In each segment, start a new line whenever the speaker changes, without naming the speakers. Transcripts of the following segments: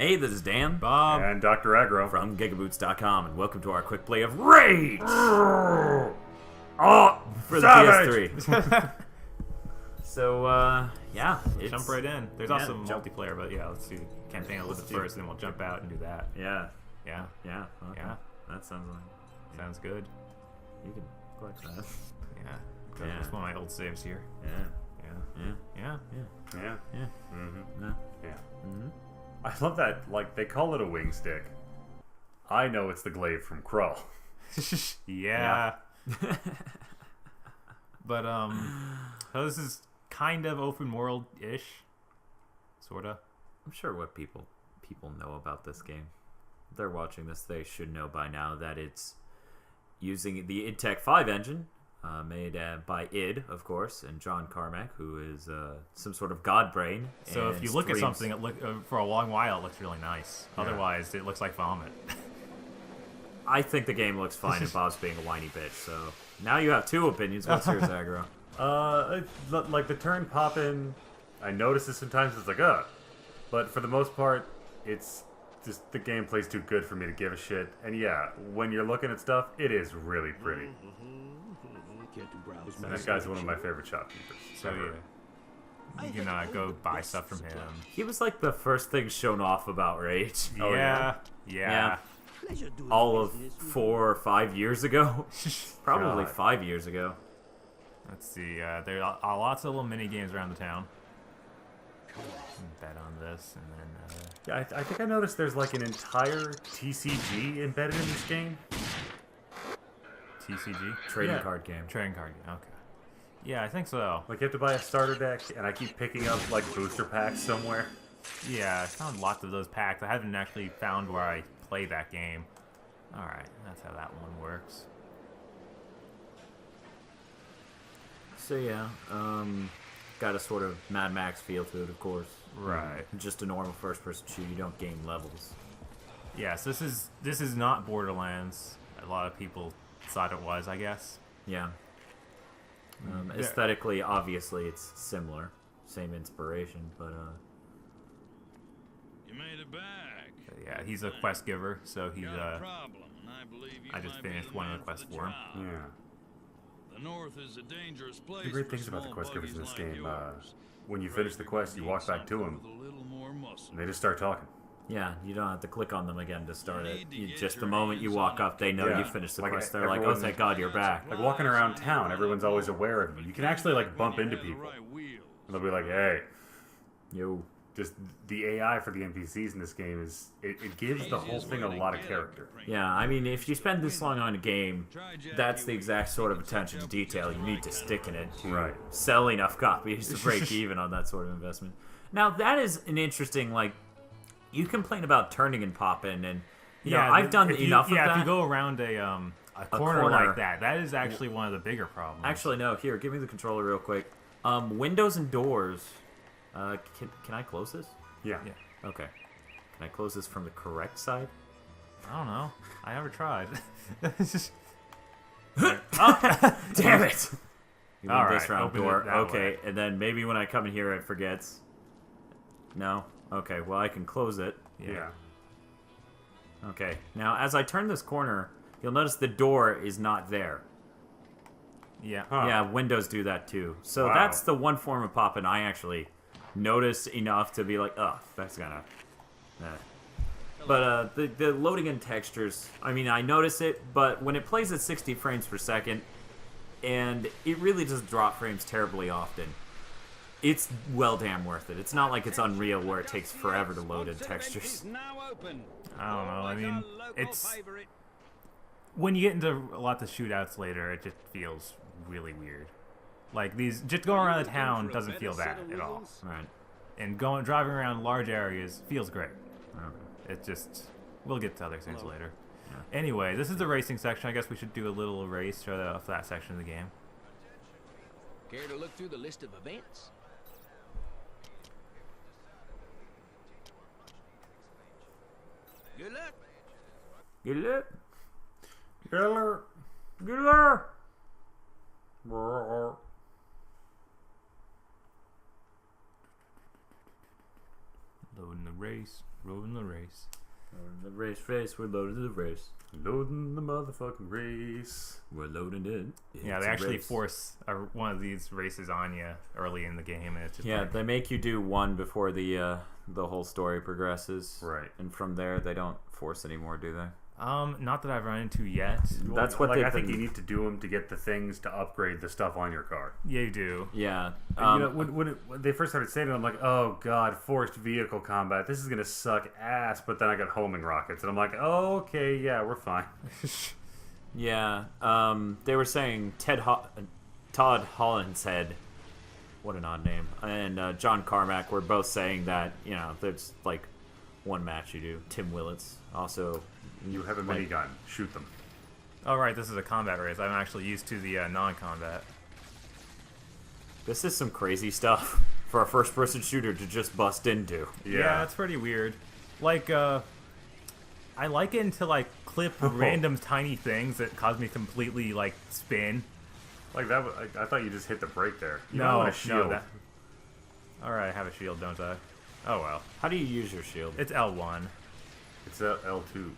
Hey, this is Dan,
Bob,
and Dr. Aggro
from GigaBoots.com, and welcome to our quick play of Rage
Oh,
for the
savage!
PS3. So, yeah,
jump right in. There's
yeah,
also multiplayer, but yeah, let's do the campaign a little bit first, and then we'll jump out and do that.
Yeah,
Yeah,
yeah, okay.
Yeah.
That sounds like
sounds good.
you can click that.
Yeah,
Yeah.
that's one of my old saves here.
Yeah,
Yeah,
yeah,
yeah.
Yeah.
yeah.
Mm-hmm.
Yeah.
Yeah.
Mm-hmm.
I love that, like, they call it a wing stick. I know it's the glaive from Krull.
Yeah. But so this is kind of open world-ish, sorta.
I'm sure what people know about this game. If they're watching this, they should know by now that it's using the id Tech 5 engine, made by id, of course, and John Carmack, who is some sort of god brain.
So if
and
you look at
streams-
something, for a long while, it looks really nice.
Yeah.
Otherwise, it looks like vomit.
I think the game looks fine, and Bob's being a whiny bitch. So now you have two opinions. What's yours, Aggro?
Like the turn poppin', I notice it sometimes, it's like, but for the most part, it's just the gameplay's too good for me to give a shit. And yeah, when you're looking at stuff, it is really pretty. And that guy's one of my favorite shopkeepers.
So
ever.
yeah, you can go buy stuff from him.
He was like the first thing shown off about Rage.
Oh,
yeah.
All of 4 or 5 years ago. Probably
God.
5 years ago.
Let's see. There are lots of little mini games around the town. Bet on this, and then
Yeah, I think I noticed there's like an entire TCG embedded in this game.
TCG
Trading
Yeah.
card game.
trading card game. Okay. Yeah, I think so.
Like you have to buy a starter deck, and I keep picking up like booster packs somewhere.
Yeah, I found lots of those packs. I haven't actually found where I play that game. All right, that's how that one works.
So yeah, got a sort of Mad Max feel to it, of course.
Right.
Just a normal first-person shooter. You don't gain levels.
Yes, this is not Borderlands. A lot of people thought it was, I guess.
Yeah.
Yeah.
Aesthetically, obviously, it's similar. Same inspiration, but
You made it back.
Yeah, he's a quest giver, so he's
Got a problem, and I believe you
I just
might be
finished
the
one of
man
the
for
quests
the
for him.
job.
Yeah.
The North is a dangerous place.
The great
for
things about the
small
quest givers in
buggies
this
like
game,
yours.
when you finish the quest, you walk back to them,
With a little more muscle.
and they just start talking.
yeah, you don't have to click on them again to start it.
need to
You,
get
just the
your
moment you
hands
walk
on
up, they know
Yeah.
you finished the
Like,
quest. They're like, oh,
everyone-
thank God you're back.
Like walking around town, everyone's always aware of you. You can actually like bump into people, and they'll be like, "Hey."
Yo.
Just the AI for the NPCs in this game is it gives the whole thing a lot of character.
Yeah, I mean, if you spend this long on a game, that's the exact sort of attention to detail you need to stick in it to
Right.
sell enough copies to break even on that sort of investment. Now, that is an interesting, like, you complain about turning and popping, and, you know, I've done enough of that.
Yeah, if you go around a corner
corner.
like that, that is actually one of the bigger problems.
Actually, no, here, give me the controller real quick. Windows and doors, can I close this?
Yeah.
Yeah.
Okay. Can I close this from the correct side?
I don't know. I never tried.
Damn it! You
All
leave this
right,
round
open it
door.
that
Okay,
way.
and then maybe when I come in here it forgets. No? Okay, well I can close it.
Yeah.
Okay, now as I turn this corner, you'll notice the door is not there.
Yeah.
Huh.
Yeah, Windows do that too. So
Wow.
that's the one form of popping I actually notice enough to be like, oh, that's gonna... But the loading in textures, I mean, I notice it, but when it plays at 60 frames per second, and it really does drop frames terribly often, it's well damn worth it. It's not like it's Unreal where it takes forever to load in textures.
I don't know. I mean, it's when you get into a lot of the shootouts later, it just feels really weird. Like just going around the town doesn't feel bad at all,
Right.
and driving around large areas feels great.
Okay.
It just we'll get to other things later.
Yeah.
Anyway, this is the racing section. I guess we should do a little race, show off that section of the game.
Care to look through the list of events? Good luck.
Get it?
Killer.
Get it?
Loading the race. race. Rolling the race.
The race, we're loaded to the race.
Loading the motherfucking race.
We're loading it.
Yeah,
It's
they
a
actually
race.
force one of these races on you early in the game, and it's just
Yeah,
like,
they make you do one before the whole story progresses.
Right.
And from there, they don't force anymore, do they?
not that I've run into yet.
That's what
like,
they've
I think
been-
you need to do them to get the things to upgrade the stuff on your car.
Yeah, you do.
Yeah.
And, you know, when they first started saying it, I'm like, oh god, forced vehicle combat. This is gonna suck ass. But then I got homing rockets, and I'm like, oh, okay, yeah, we're fine.
Yeah. They were saying Todd Hollinshead, what an odd name, and John Carmack were both saying that, you know, there's like one match you do. Tim Willits also.
You have a minigun. Shoot them.
Oh, right, this is a combat race. I'm actually used to the non-combat.
This is some crazy stuff for a first-person shooter to just bust into.
Yeah, it's pretty weird. Like, I like it until I clip random tiny things that cause me completely, like, spin.
Like that. I thought you just hit the brake there. You
No,
don't want a shield.
no. Alright, I have a shield, don't I? Oh, well.
How do you use your shield?
It's L1.
It's L2.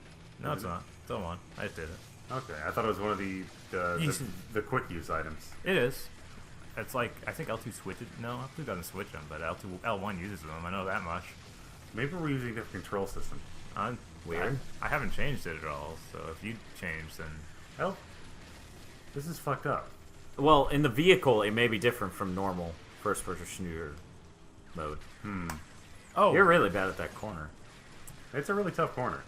No, it's not. It's L1. I just did it.
Okay, I thought it was one of
You
the quick use items.
It is. It's like, I think L2 switches. No, L2 doesn't switch them, but L1 uses them. I know that much.
Maybe we're using a different control system.
Weird.
I haven't changed it at all, so if you change, then...
Hell, this is fucked up.
Well, in the vehicle, it may be different from normal first-person shooter mode.
Oh,
You're really bad at that corner.
It's a really tough corner.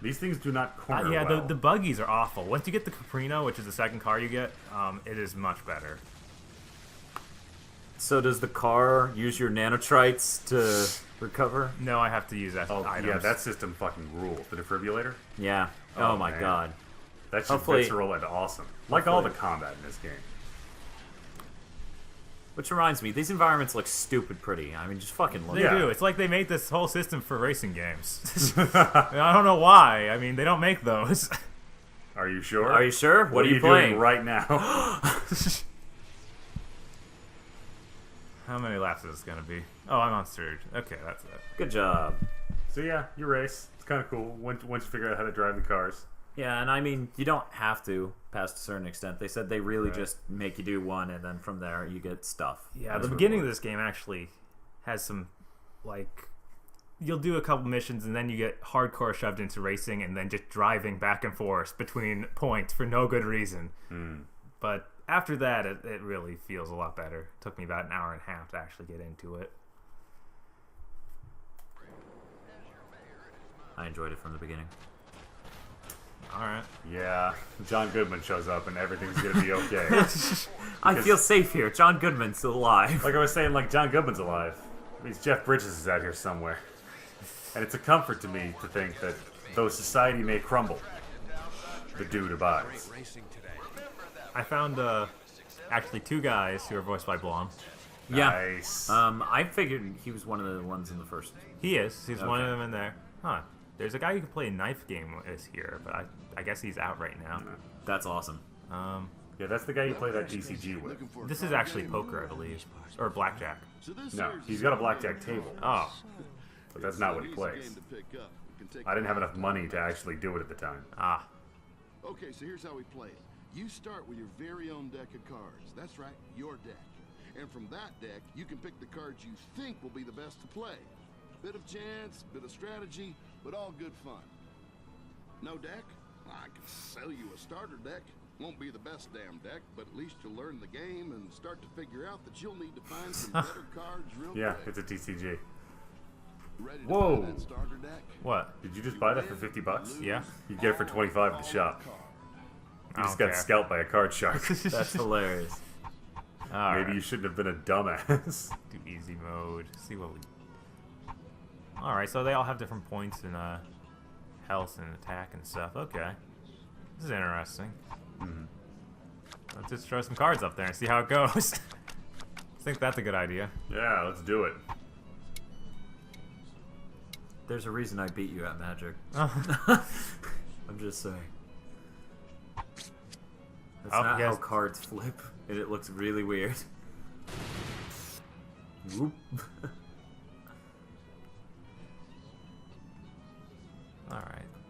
These things do not corner
yeah,
well.
the buggies are awful. Once you get the Caprino, which is the second car you get, it is much better.
So does the car use your nanotrites to recover?
No, I have to use that
Oh,
items.
yeah, that system fucking rules. The defibrillator?
Yeah. Oh, my
man.
god.
That's just
Hopefully-
visceral and awesome. Like all the combat in this game.
Which reminds me, these environments look stupid pretty. I mean, just fucking look.
They
Yeah.
do. It's like they made this whole system for racing games. I don't know why. I mean, they don't make those.
Are you sure?
Are you sure? What are you
doing
playing?
right now?
How many laps is this gonna be? Oh, I'm on Surge. Okay, that's it.
Good job.
So yeah, you race. It's kind of cool once you figure out how to drive the cars.
Yeah, and I mean, you don't have to past a certain extent. They said they really
Right.
just make you do one, and then from there you get stuff.
Yeah,
as
the beginning of
rewards.
this game actually has some, like, you'll do a couple missions and then you get hardcore shoved into racing and then just driving back and forth between points for no good reason. But after that, it really feels a lot better. It took me about an hour and a half to actually get into it.
I enjoyed it from the beginning.
Alright.
Yeah, John Goodman shows up and everything's gonna be okay.
I feel safe here. John Goodman's still alive.
Like I was saying, like John Goodman's alive. It means Jeff Bridges is out here somewhere. And it's a comfort to me to think that though society may crumble, the dude abides.
I found actually two guys who are voiced by Blom.
Yeah.
Nice.
I figured he was one of the ones in the first.
He is. He's one of
Okay.
them in there. Huh. There's a guy who can play a knife game is here, but I guess he's out right now.
That's awesome.
Yeah, that's the guy you play that DCG with.
This is actually poker, I believe. Or blackjack.
No, he's got a blackjack table,
Oh.
but that's not what he plays. I didn't have enough money to actually do it at the time.
Ah.
Okay, so here's how we play it. You start with your very own deck of cards. That's right, your deck. And from that deck, you can pick the cards you think will be the best to play. Bit of chance, bit of strategy, but all good fun. No deck? I can sell you a starter deck. Won't be the best damn deck, but at least you'll learn the game and start to figure out that you'll need to find some better cards real
Yeah,
quick.
it's a TCG.
Ready to
Whoa.
buy that starter deck?
What?
Did you just buy that for 50 bucks?
Yeah.
You get it for 25 at the shop.
I
You just
don't
got
care.
scalped by a card shark.
That's hilarious.
Alright.
Maybe you shouldn't have been a dumbass.
Do easy mode. See what we... Alright, so they all have different points in health and attack and stuff. Okay. This is interesting. Let's just throw some cards up there and see how it goes. I think that's a good idea.
Yeah, let's do it.
There's a reason I beat you at Magic. I'm just saying. That's
Oh,
not
yes.
how cards flip, and it looks really weird. Whoop.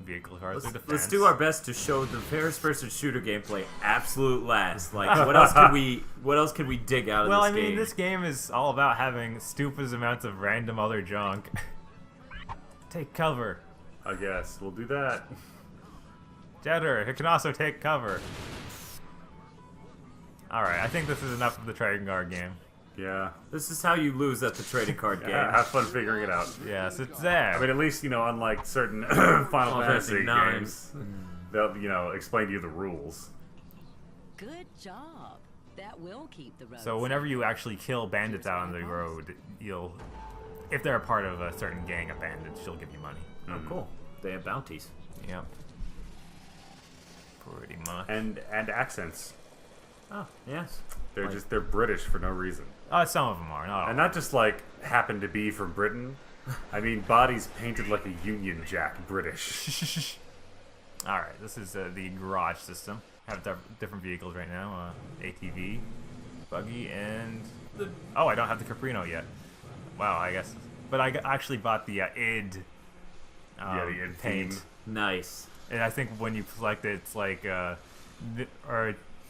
vehicle cards. They're
Let's
defense.
do our best to show the first-person shooter gameplay absolute last. Like, what else can we dig out of
Well,
this
I mean,
game?
this game is all about having stupid amounts of random other junk. Take cover.
I guess we'll do that.
Jetter, it can also take cover. Alright, I think this is enough of the trading card game.
Yeah.
This is how you lose at the trading card game.
Have fun figuring it out.
Yes, it's there.
I mean, at least, unlike certain Final Fantasy
Fantasy
games, they'll, explain to you the rules.
Good job. That will keep the road.
So whenever you actually kill bandits out on the road, if they're a part of a certain gang of bandits, she'll give you money.
Oh, cool. They have bounties.
Yep. Pretty much.
And accents.
Oh, yes.
They're British for no reason.
Some of them are, not all.
And not just, happen to be from Britain. I mean, bodies painted like a Union Jack British.
Alright, this is the garage system. Have different vehicles right now. ATV, buggy, and... Oh, I don't have the Caprino yet. Wow, I guess... But I actually bought the id
The id
paint.
theme.
Nice.
And I think when you select it, it's like...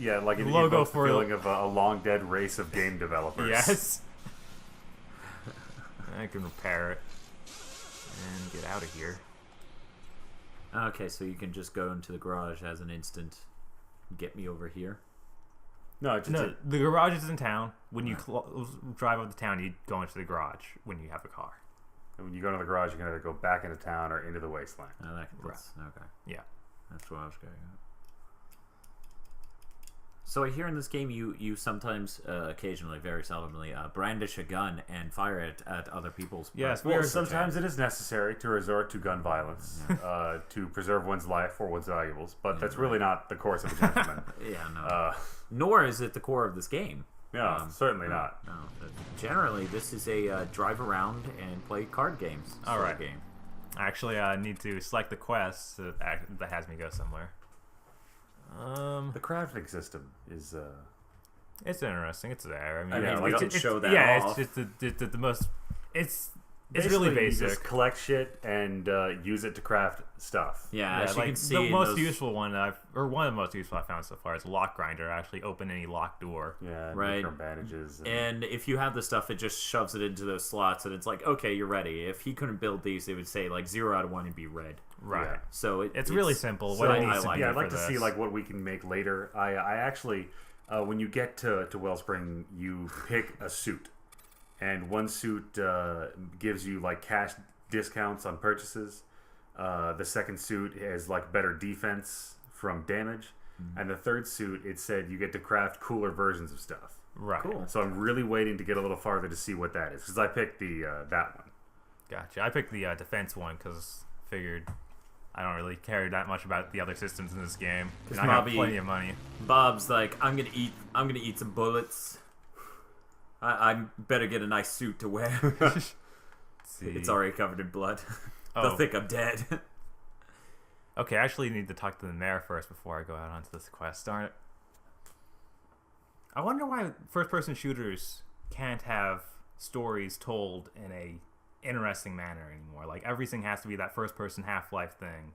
Yeah, like it
Logo
evokes the
for-
feeling of a long dead race of game developers.
Yes. I can repair it. And get out of here.
Okay, so you can just go into the garage as an instant. Get me over here.
No, it's
No, the garage is in town. When you drive up the town, you go into the garage when you have a car.
when you go to the garage, you can either go back into town or into the wasteland.
Oh, that's okay.
Yeah.
That's what I was going at. So I hear in this game you sometimes, occasionally, very seldomly, brandish a gun and fire it at other people's.
Yes,
Well, sometimes it is necessary to resort to gun violence to preserve one's life or one's valuables, but that's really not the course of a gentleman.
Yeah, no. Nor is it the core of this game.
No, certainly not.
No. Generally, this is a drive around and play card games.
All right.
Game.
Actually, I need to select the quest so that has me go somewhere.
The crafting system is
It's interesting. It's there. I mean,
Yeah,
we
like,
don't
it's,
show that
yeah,
off.
it's just the most. It's
basically
really basic.
You just collect shit and use it to craft stuff.
Yeah, as you
like
can see,
the
in
most
those-
useful one one of the most useful I found so far is lock grinder. Actually, open any locked door.
Yeah,
Right.
micro bandages.
And if you have the stuff, it just shoves it into those slots, and it's like, okay, you're ready. If he couldn't build these, it would say like 0 out of 1 and be red.
Right.
Yeah.
So
It's really simple.
so
What it
I
needs to
like
be
Yeah,
it.
I'd like
for
to see
this.
like what we can make later. I actually, when you get to Wellspring, you pick a suit, and one suit gives you like cash discounts on purchases. The second suit has like better defense from damage, and the third suit, it said you get to craft cooler versions of stuff.
Right.
Cool.
So I'm really waiting to get a little farther to see what that is, because I picked the that one.
Gotcha. I picked the defense one because figured I don't really care that much about the other systems in this game. And I have
Bobby-
plenty of money.
Bob's like, I'm gonna eat some bullets. I better get a nice suit to wear.
See.
It's already covered in blood.
Oh.
They'll think I'm dead.
Okay, I actually need to talk to the mayor first before I go out onto this quest. Darn it. I wonder why first-person shooters can't have stories told in a interesting manner anymore. Like, everything has to be that first-person Half-Life thing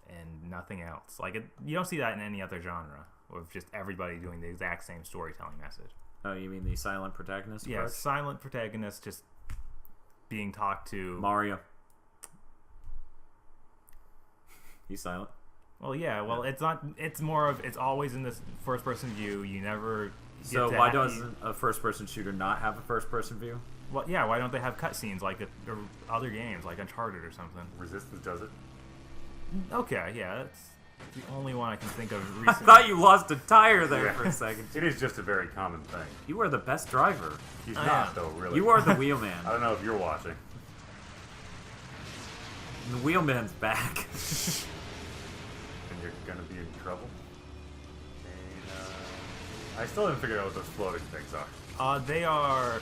and nothing else. Like, you don't see that in any other genre, of just everybody doing the exact same storytelling message.
Oh, you mean the silent protagonist?
Yeah,
approach?
silent protagonist just being talked to.
Mario. He's silent.
Well, yeah. Well, it's not. It's more of. It's always in this first-person view. You never.
So
get to
why
ha-
doesn't a first-person shooter not have a first-person view?
Well, yeah. Why don't they have cutscenes like or other games, like Uncharted or something?
Resistance does it.
Okay, yeah. That's the only one I can think of
I
recently.
thought you lost a tire there
Yeah.
for a second.
It is just a very common thing.
You are the best driver.
He's
I
not
am.
though, really.
You are the
I
wheelman.
don't know if you're watching.
The wheelman's back.
And you're gonna be in trouble. And I still haven't figured out what those floating things are.
They are.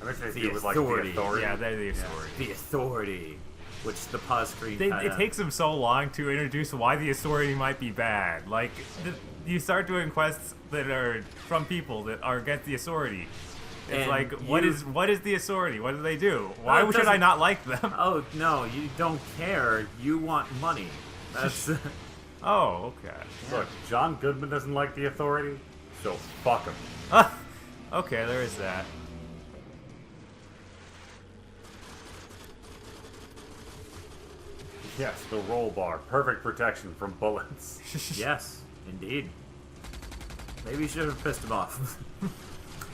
I bet they
The
do with like
authority.
the authority.
Yeah, they're the authority.
The authority, which the pause screen.
It takes them so long to introduce why the authority might be bad. Like, you start doing quests that are from people that are against the authority, It's
And
like,
you-
what is the authority? What do they do? Why
it
should I
doesn't-
not like them?
Oh no, you don't care. You want money. That's
Oh, okay.
Look, John Goodman doesn't like the authority, so fuck him.
Okay, there is that.
Yes, the roll bar. Perfect protection from bullets.
yes, indeed. Maybe you should have pissed him off.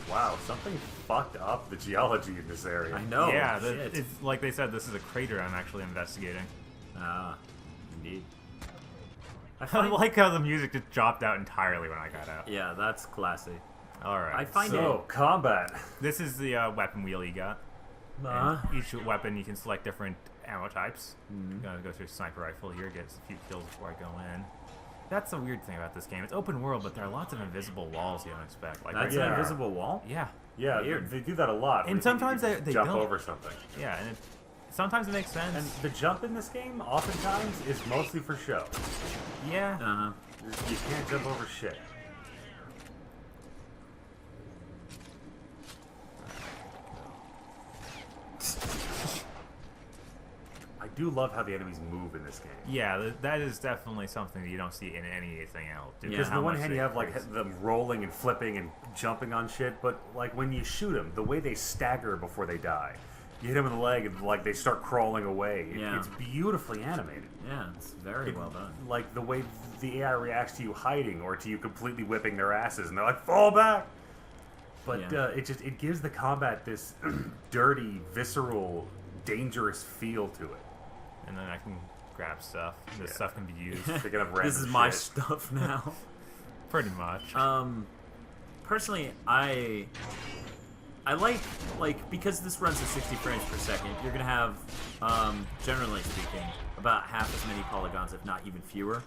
Wow, something fucked up the geology in this area.
I know.
yeah,
shit.
it's like they said, this is a crater I'm actually investigating.
Ah, indeed.
I like how the music just dropped out entirely when I got out.
Yeah, that's classy.
Alright.
I find
So, combat.
This is the weapon wheel you got.
Uh,
And each weapon you can select different ammo types. I'm gonna go through sniper rifle here, get a few kills before I go in. That's the weird thing about this game. It's open world, but there are lots of invisible walls you don't expect. Like
that's
right
an
Yeah.
invisible wall?
yeah,
Yeah,
Weird.
they do that a lot.
And
where
sometimes
you can
they
jump
don't.
over something.
yeah, and sometimes it makes sense.
And the jump in this game, oftentimes, is mostly for show.
yeah,
Uh-huh.
You can't jump over shit. I do love how the enemies move in this game.
yeah. That is definitely something that you don't see in anything else. Dude.
Because
Yeah.
on the
How
one
much
hand
they
you have like
increase.
them rolling and flipping and jumping on shit, but like when you shoot them, the way they stagger before they die, you hit them in the leg and like they start crawling away.
Yeah.
It's beautifully animated.
Yeah, it's very well done.
Like the way the AI reacts to you hiding or to you completely whipping their asses, and they're like, "Fall back!" But
Yeah.
it gives the combat this dirty, visceral, dangerous feel to it.
And then I can grab stuff. This
Yeah.
stuff can be used.
Picking up random
This is my
shit.
stuff now.
Pretty much.
Personally, I like because this runs at 60 frames per second, you're gonna have, generally speaking, about half as many polygons, if not even fewer,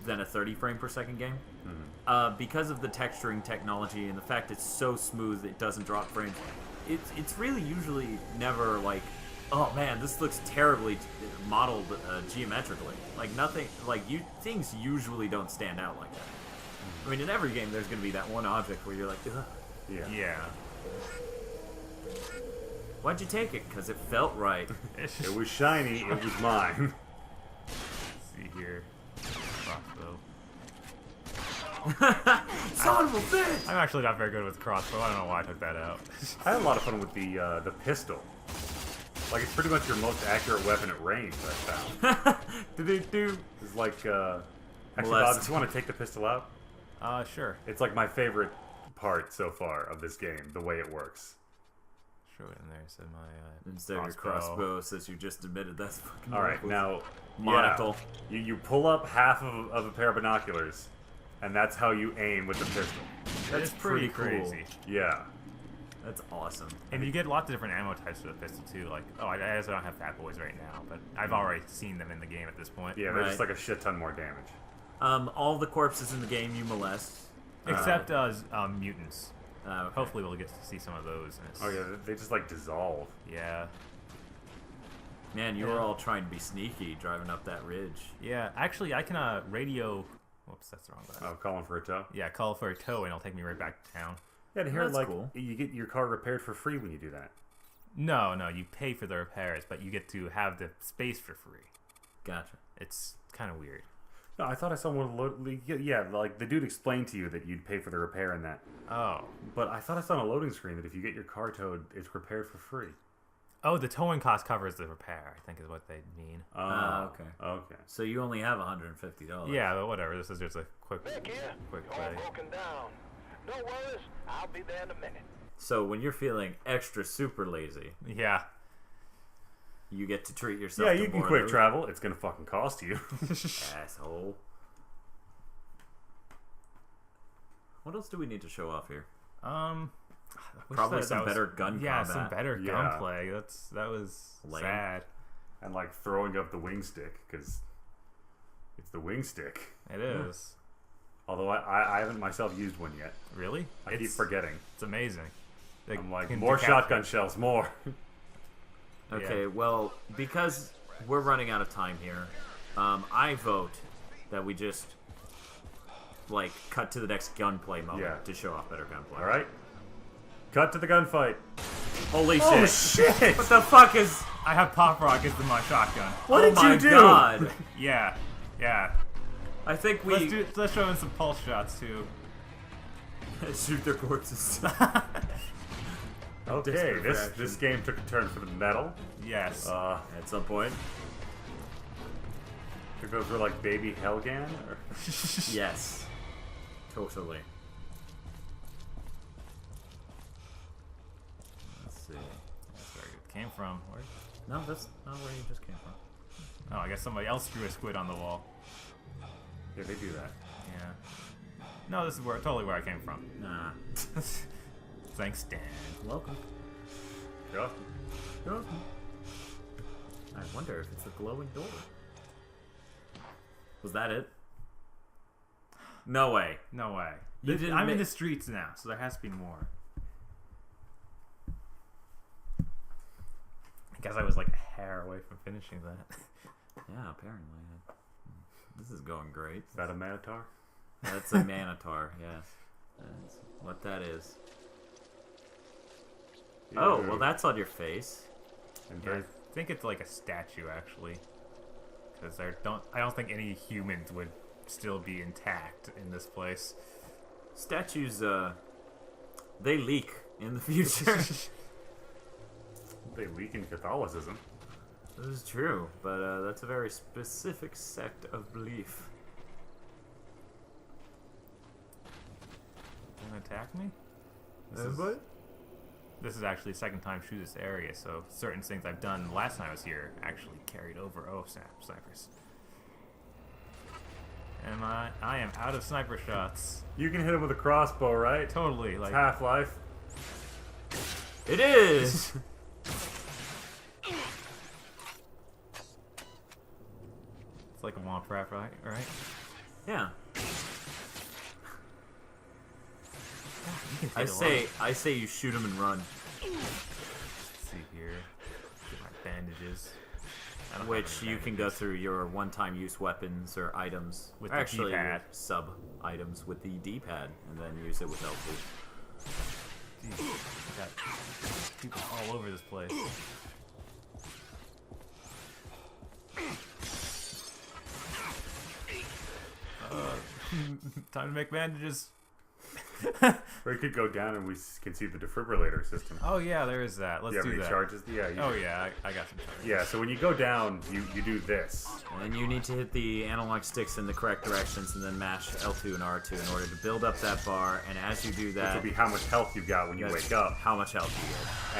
than a 30 frame per second game. Because of the texturing technology and the fact it's so smooth it doesn't drop frames, it's really usually never like, oh man, this looks terribly modeled geometrically. Like nothing, like things usually don't stand out like that. I mean, in every game there's gonna be that one object where you're like, ugh.
Yeah.
yeah.
Why'd you take it? Because it felt right.
It was shiny. It was mine.
See here. Crossbow.
Son of a bitch!
I'm actually not very good with crossbow. I don't know why I took that out.
I had a lot of fun with the pistol. Like it's pretty much your most accurate weapon at range. I found.
Do-do-do.
It's like actually,
Molest.
Bob, if you want to take the pistol out,
Sure.
it's like my favorite part so far of this game. The way it works.
Show it in there. So my
Instead of your crossbow, says you just admitted that's fucking
All right,
ridiculous.
now
Monocle.
Yeah, you pull up half of a pair of binoculars, and that's how you aim with the pistol.
That's
It's pretty
cool.
crazy.
Yeah.
That's awesome.
And you get lots of different ammo types for the pistol too. Like, I guess I don't have Fat Boys right now, but I've already seen them in the game at this point.
Yeah, they're
Right.
just like a shit ton more damage.
All the corpses in the game you molest.
Except mutants.
Okay.
Hopefully we'll get to see some of those. And it's,
Oh yeah, they just like dissolve.
Yeah.
Man, you were all trying to be sneaky driving up that ridge.
Yeah. Actually, I can radio. Whoops, that's the wrong button.
Oh, calling for a tow.
Yeah, call for a tow and it'll take me right back to town.
Yeah, to hear
That's
like
cool.
you get your car repaired for free when you do that.
No, you pay for the repairs, but you get to have the space for free.
Gotcha.
It's kind of weird.
No, I thought I saw one. Yeah, like the dude explained to you that you'd pay for the repair and that.
Oh.
But I thought I saw on a loading screen that if you get your car towed, it's repaired for free.
Oh, the towing cost covers the repair, I think is what they mean.
Okay.
Okay.
So you only have $150.
Yeah, but whatever. This is just a quick play.
down. No worries, I'll be there in a minute.
So when you're feeling extra super lazy,
Yeah.
you get to treat yourself
Yeah,
to
you can
more of
quick
those.
travel. It's gonna fucking cost you.
Asshole. What else do we need to show off here?
Wish
Probably
that
some
was-
better gun
Yeah,
combat.
some better
Yeah.
gunplay. That was
Lame.
sad.
And like throwing up the wing stick because it's the wing stick.
It is.
Although I haven't myself used one yet.
Really?
I keep forgetting.
It's amazing. They
I'm like,
can
more
decapitate-
shotgun shells, more.
Okay,
Yeah.
well, because we're running out of time here, I vote that we just, like, cut to the next gunplay moment
Yeah.
to show off better gunplay.
All right. Cut to the gunfight.
Holy
Oh
shit!
shit!
What the fuck is?
I have pop rockets in my shotgun.
What
oh
did
my
you do?
God.
Yeah.
I think we
Let's show them some pulse shots too.
shoot their corpses.
Okay,
Disparate
this
reaction.
game took a turn for the metal.
Yes.
At some point.
It goes for like Baby Helgan. Or...
Yes. Totally. Let's see.
That's where it came from. Where?
No, that's not where you just came from.
Oh, I guess somebody else threw a squid on the wall.
Yeah, they do that.
Yeah. No, this is totally where I came from.
Nah.
Thanks, Dan.
Welcome.
Yeah.
I wonder if it's the glowing door. Was that it? No way.
No way.
You didn't
I'm in
ma-
the streets now, so there has to be more. I guess I was like a hair away from finishing that.
Yeah, apparently. This is going great.
Is that a Manitar?
That's a Manitar, yes. That's what that is. Oh, well that's on your face.
And
Yeah,
very,
I think it's like a statue, actually. Because I don't think any humans would still be intact in this place.
Statues, they leak in the future.
they leak in Catholicism.
This is true, but that's a very specific sect of belief.
Gonna attack me?
What?
This is actually the second time through this area, so certain things I've done last time I was here actually carried over. Oh, snap, snipers. And I am out of sniper shots.
You can hit him with a crossbow, right?
Totally, like...
Half-Life.
It is!
It's like a womp trap, right?
Yeah.
You can take
I say you shoot him and run.
Let's see here. Get my bandages. I don't have
Which
any
you can go
bandages.
through your one-time use weapons or items.
With
or
the
actually,
D-pad.
sub-items with the D-pad, and then use it with L2.
Jeez, I got people all over this place. Time to make bandages.
Or you could go down and we can see the defibrillator system.
Oh yeah, there is that. Let's
you have
do
any
that.
charges? Yeah. You
Oh
do.
yeah, I got some charges.
Yeah, so when you go down, you do this.
And then you need to hit the analog sticks in the correct directions and then mash L2 and R2 in order to build up that bar. And as you do
Which
that,
will be how much health you've got when you
that's
wake up.
how much health you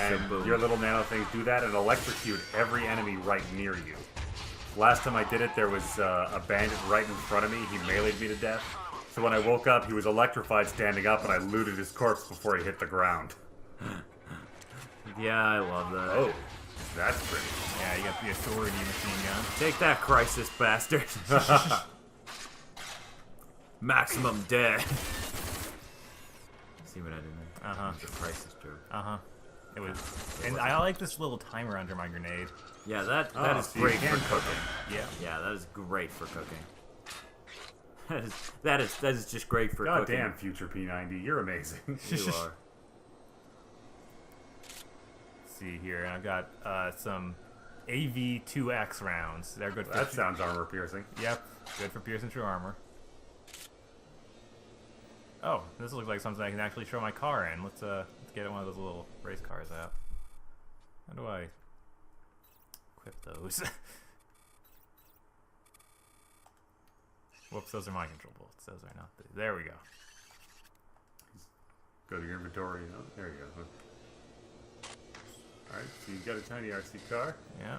get.
And
So boom.
your little nano things do that and electrocute every enemy right near you. Last time I did it, there was a bandit right in front of me. He meleeed me to death. So when I woke up, he was electrified standing up, and I looted his corpse before he hit the ground.
Yeah, I love that.
Oh, that's pretty.
Yeah, you got the authority machine gun.
Take that, crisis bastard. Maximum dead. See what I did there?
Uh-huh.
It's a crisis joke.
Uh-huh. It was, and I like this little timer under my grenade.
Yeah, that
Oh,
is
so you
great
can
for
cook
cooking.
Yeah.
Yeah, that is great for cooking. That is just great for
God
cooking.
damn, future P90, you're amazing.
You are.
Let's see here, I've got some AV2X rounds. They're good for...
That sounds armor piercing.
Yep, good for piercing through armor. Oh, this looks like something I can actually throw my car in. Let's get one of those little race cars out. How do I equip those? Whoops, those are my control bullets. Those are not the... There we go.
Go to your inventory. Oh, there you go. Alright, so you got a tiny RC car.
Yeah.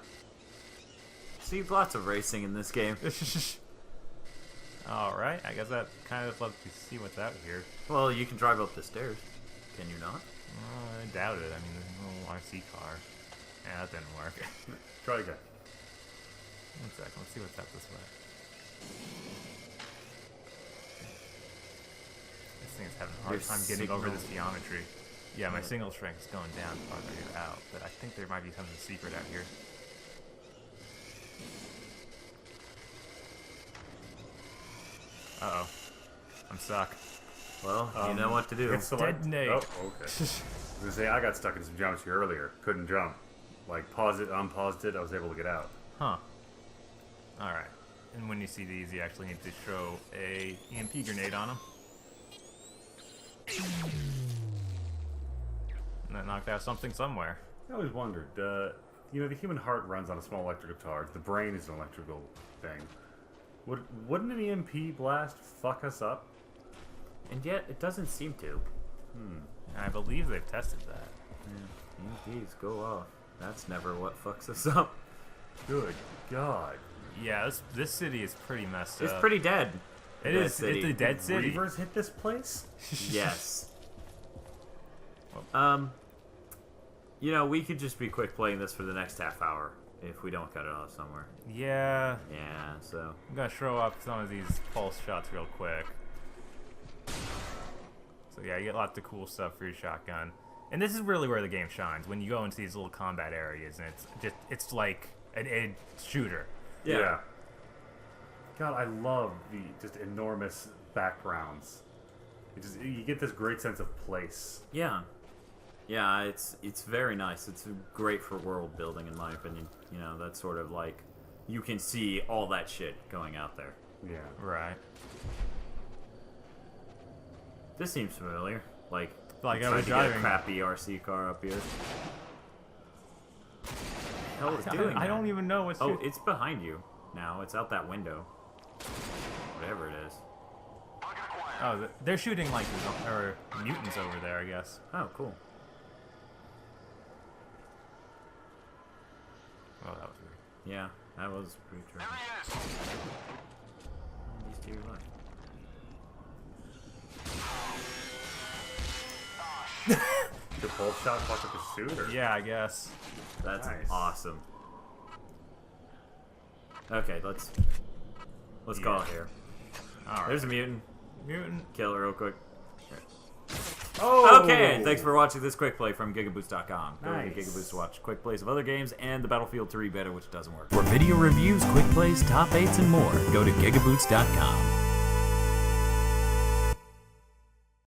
See, lots of racing in this game.
Alright, I guess that kind of lets you see what's out here.
Well, you can drive up the stairs. Can you not?
I doubt it. I mean, there's a little RC car. Yeah, that didn't work.
Try again.
One second, let's see what's out this way. This thing is having a hard
Your
time getting over
signal-
this geometry. Yeah, my signal strength is going down the farther I get out, but I think there might be something secret out here. Uh-oh. I'm stuck.
Well, you know what to do.
Hit select.
Detonate.
Oh, okay. gonna say, I got stuck in some geometry earlier. Couldn't jump. Like, pause it, unpaused it, I was able to get out.
Huh. Alright. And when you see these, you actually need to throw a EMP grenade on them. And that knocked out something somewhere.
I always wondered, you know, the human heart runs on a small electrical charge. The brain is an electrical thing. Wouldn't an EMP blast fuck us up?
And yet, it doesn't seem to.
I believe they've tested that.
Yeah, EMPs go off. That's never what fucks us up.
Good God.
Yeah, this city is pretty messed up.
It's pretty dead.
It is. It's a dead city.
Reavers hit this place?
Yes. You know, we could just be quick playing this for the next half hour if we don't cut it off somewhere.
Yeah.
Yeah, so.
I'm gonna show off some of these pulse shots real quick. So yeah, you get lots of cool stuff for your shotgun. And this is really where the game shines, when you go into these little combat areas and it's like a shooter.
Yeah. God, I love the just enormous backgrounds. You get this great sense of place.
Yeah. Yeah, it's very nice. It's great for world building, in my opinion. You know, that's sort of like, you can see all that shit going out there.
Yeah.
Right.
This seems familiar. Like
I
tried
was
to get a
driving.
crappy RC car up here. What the hell is doing
I
that?
don't even know what's.
Oh, it's behind you now. It's out that window. Whatever it is.
Oh, they're shooting like or mutants over there, I guess.
Oh, cool.
Oh, that was weird.
Yeah, that was pretty true. These to your left.
The pulse shot fuck up his suit, or?
Yeah, I guess.
That's
Nice.
awesome. Okay, let's call it here.
All right.
There's a mutant.
Mutant.
Kill it real quick.
Oh!
Okay, thanks for watching this quick play from GigaBoots.com. Go to
Nice.
GigaBoots to watch quick plays of other games and the Battlefield 3 beta, which doesn't work.
For video reviews, quick plays, top 8s, and more, go to GigaBoots.com.